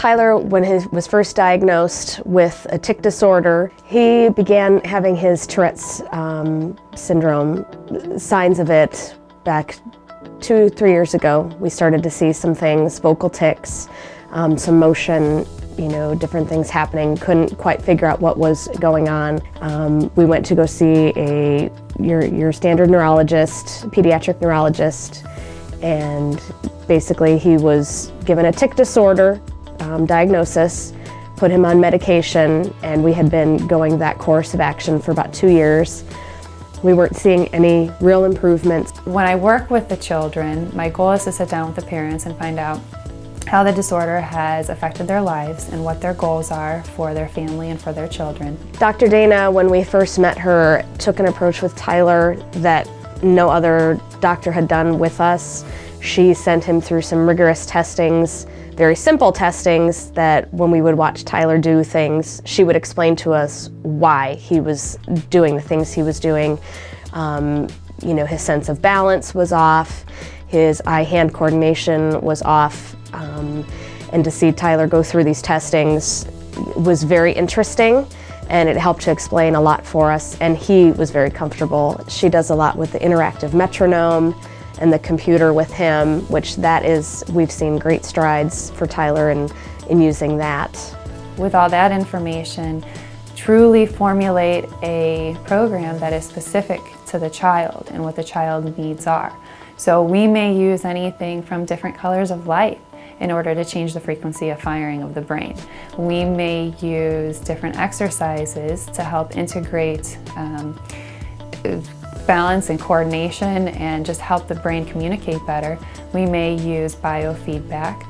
Tyler, when he was first diagnosed with a tic disorder, he began having his Tourette's syndrome, signs of it back 2-3 years ago. We started to see some things, vocal tics, some motion, you know, different things happening. Couldn't quite figure out what was going on. We went to go see your standard neurologist, pediatric neurologist, and basically he was given a tic disorder diagnosis, put him on medication, and we had been going that course of action for about 2 years. We weren't seeing any real improvements. When I work with the children, my goal is to sit down with the parents and find out how the disorder has affected their lives and what their goals are for their family and for their children. Dr. Dayna, when we first met her, took an approach with Tyler that no other doctor had done with us. She sent him through some rigorous testings, very simple testings, that when we would watch Tyler do things, she would explain to us why he was doing the things he was doing. You know, his sense of balance was off, his eye-hand coordination was off, and to see Tyler go through these testings was very interesting, and it helped to explain a lot for us, and he was very comfortable. She does a lot with the interactive metronome and the computer with him, which we've seen great strides for Tyler in using that. With all that information, truly formulate a program that is specific to the child and what the child's needs are. So we may use anything from different colors of light in order to change the frequency of firing of the brain. We may use different exercises to help integrate balance and coordination and just help the brain communicate better. We may use biofeedback,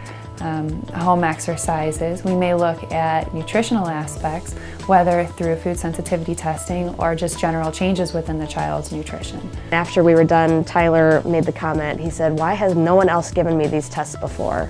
home exercises. We may look at nutritional aspects, whether through food sensitivity testing or just general changes within the child's nutrition. After we were done, Tyler made the comment, he said, "Why has no one else given me these tests before?"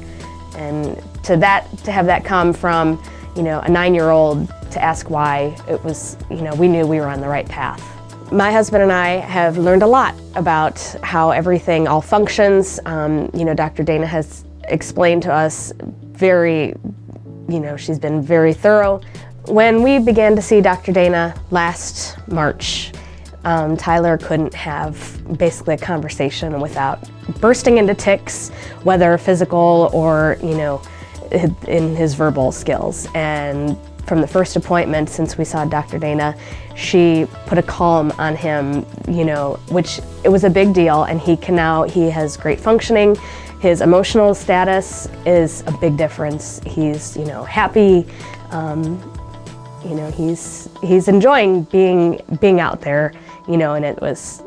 And to have that come from, you know, a 9-year-old to ask why, it was, you know, we knew we were on the right path. My husband and I have learned a lot about how everything all functions. You know, Dr. Dayna has explained to us she's been very thorough. When we began to see Dr. Dayna last March, Tyler couldn't have basically a conversation without bursting into tics, whether physical or, you know, in his verbal skills. And from the first appointment, since we saw Dr. Dayna, she put a calm on him, you know, which it was a big deal, and he has great functioning. His emotional status is a big difference. He's, you know, happy. You know, he's enjoying being out there, you know, and it was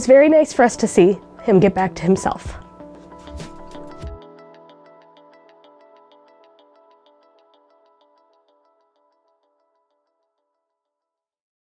very nice for us to see him get back to himself.